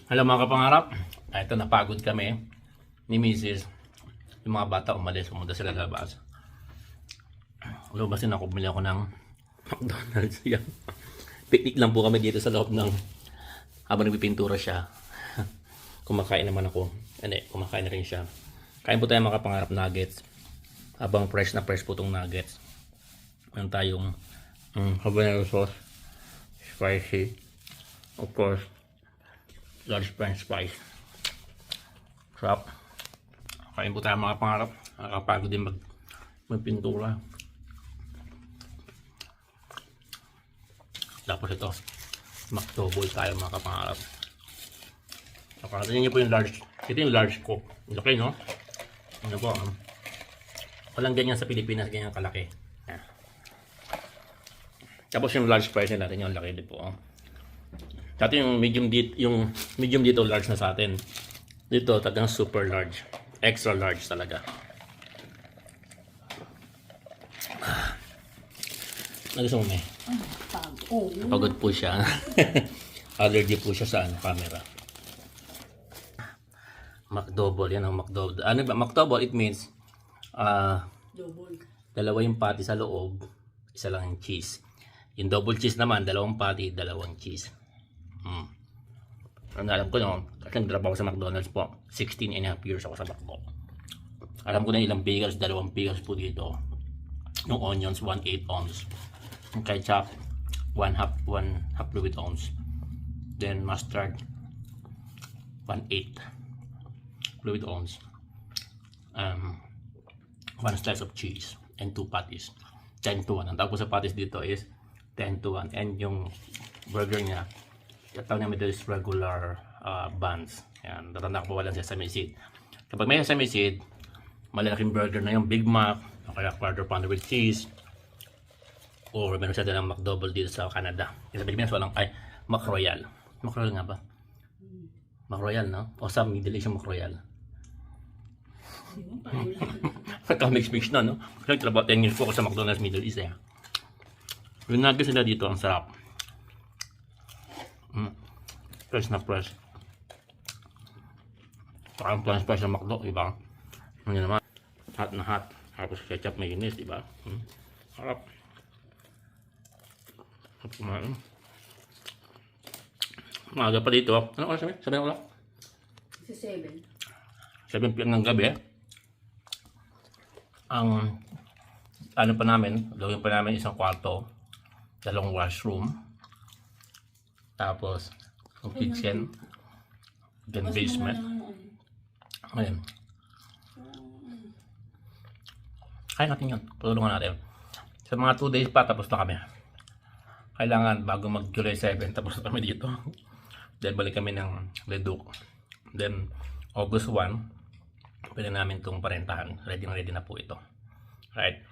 Hello mga kapangarap. Ito napagod kami ni Mrs. Yung mga bata umalis, pumunta sila labas. Lumasin ako, bumili ako ng McDonald's. Yan. Picnic lang po kami dito sa loob ng habang nagpipintura siya. Kumakain naman ako. Hindi, kumakain na rin siya. Kain po tayo mga kapangarap nuggets. Habang fresh na fresh po itong nuggets. Meron tayong habanero sauce. Spicy. Of course, large french fries. Sarap. Kain po tayo mga pangarap. Nakakapagod din magpintura. Tapos ito, McDouble tayo mga kapangarap. Tingnan niyo po yung large. Ito yung large ko. Okay, no? Ano po? Walang ganyan sa Pilipinas, ganyan kalaki. Yan. Tapos yung large price natin, yung laki din po. Dati yung medium dito large na sa atin. Dito talagang super large. Extra large talaga. Nagusto mo, May? Pagod po siya. Allergy po siya sa camera. McDouble, yan ang McDouble. Ano ba? McDouble, it means dalawa yung patty sa loob, isa lang yung cheese. Yung double cheese naman, dalawang patty, dalawang cheese. Ano alam ko, no? Kasi nagtrabaho ako sa McDonald's po. 16.5 years ako sa Macdo. Alam ko na ilang pickles, dalawang pickles po dito. Yung onions, 1/8 ounce. Yung ketchup, 1 half fluid ounce. Then mustard, 1/8 fluid ounce. 1 slice of cheese and 2 patties. 10-1. Ang tawag po sa patties dito is 10-1. And yung burger niya, tatawag namin dito is regular buns. Yan, tatanda ko po walang sesame seed. Kapag may sesame seed, malalaking burger na yung Big Mac, o kaya quarter pounder with cheese, or meron siya ng McDouble dito sa Canada. Sa Pilipinas walang, McRoyal. McRoyal nga ba? McRoyal, no? O sa Middle East yung McRoyal. Nagka-mix na, no? Kasi trabaho 10 years po ako sa McDonald's Middle East, eh. Yung nuggets nila dito, ang sarap. Fresh na fresh. Parang fresh na McDo, diba? Ano naman? Hot na hot. Tapos ketchup mayonnaise, diba? Sarap. Sarap kumain. Maaga pa dito. Ano oras kami? 7 o'clock? 7. 7 p.m. ng gabi. Ang ano pa namin, gawin pa namin isang kwarto, dalawang washroom, tapos yung kitchen, then basement. Ayan. Kaya natin yun. Patulungan natin. Sa mga 2 days pa, tapos na kami. Kailangan bago mag-July 7, tapos na kami dito. Then balik kami ng Leduc. Then August 1, pwede namin itong parentahan. Ready na po ito. Right?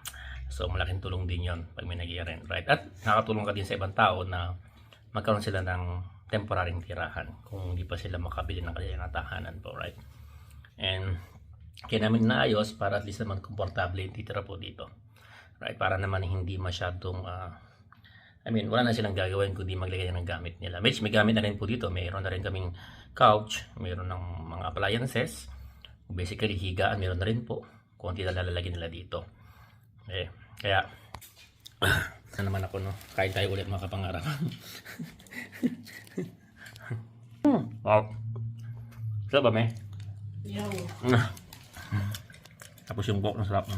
So malaking tulong din yon pag may nag-i-rent. Right? At nakatulong ka din sa ibang tao na magkaroon sila ng temporaryong tirahan kung hindi pa sila makabili ng kanilang tahanan po. Right? And kaya namin naayos para at least naman komportable yung titira po dito. Right? Para naman hindi masyadong wala na silang gagawin kundi maglagay ng gamit nila. May gamit na rin po dito. Mayroon na rin kaming couch, mayroon ng mga appliances. Basically, higaan, mayroon na rin po. Kunti na lalagyan nila dito. Okay. Kaya, na naman ako, no? Kain tayo ulit mga kapangarap. Wow. Sarap ba, May? Yaw. Tapos yung buhok na sarap, no?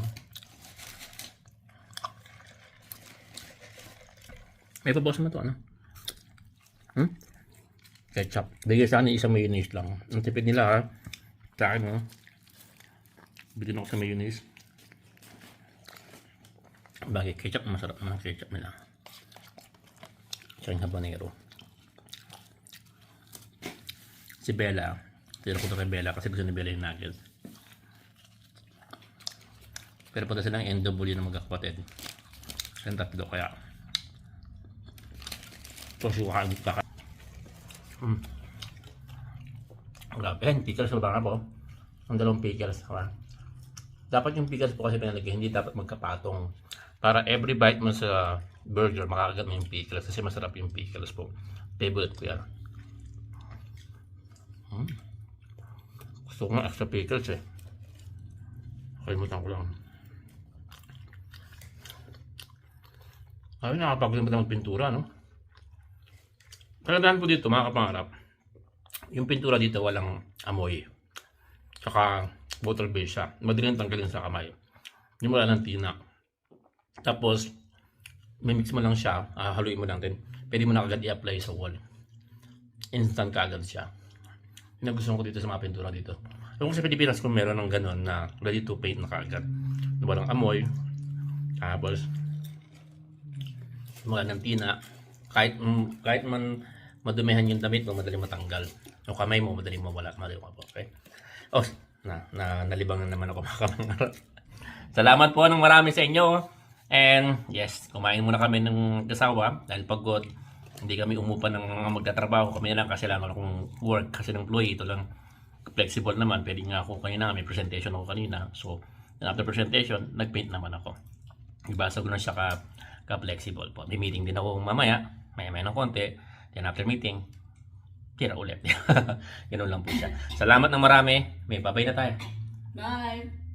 May pabawas naman ito, ano? Ketchup. Bigay sa akin isang mayonnaise lang. Ang tipid nila, ha? Sa akin, no? Bigyan ako sa mayonnaise. Bagay, ketchup. Masarap naman ang ketchup nila. Siya yung habanero. Si Bella. Tira ko ito kay Bella kasi gusto ni Bella yung nuggets. Pero punta silang NW na magkakapatid. Siya yung tatlo kaya. So, sukaan ka. Grabe. Pickles na ba nga po? Ang dalawang pickles. Dapat yung pickles po kasi pinalagay, hindi dapat magkapatong. Para every bite mo sa burger, makakagat mo yung pickles kasi masarap yung pickles po. Favorite ko yan. Gusto ko nga extra pickles eh. Kalimutan ko lang. Ay, nakapagod na magpintura, no? Kagandahan po dito, mga kapangarap, yung pintura dito walang amoy. Tsaka water based siya. Madaling tanggalin sa kamay. Hindi mo wala ng tina. Tapos, may mix mo lang siya, haluin mo lang din. Pwede mo na agad i-apply sa wall. Instant ka agad siya. Yung gusto ko dito sa mga pintura dito. Kung sa Pilipinas kung meron ng ganon na ready to paint na kaagad. Walang amoy. Tapos, wala ng tina. Kahit man madumihan yung damit mo, madaling matanggal. Yung kamay mo, madaling mawala. Okay? Oh, nalibang na naman ako mga kamangarap. Salamat po ng marami sa inyo. And yes, kumain muna kami ng kasawa dahil pagod. Hindi kami umupa ng magtatrabaho. Kami na lang kasi lang akong work kasi ng employee. Ito lang flexible naman. Pwede nga ako kanina. May presentation ako kanina. So, after presentation, nagpaint naman ako. Ibasa ko na siya ka-flexible po. May meeting din ako mamaya. Maya-maya ng konti. Then after meeting, tira ulit. Ganun lang po siya. Salamat ng marami. May babay na tayo. Bye!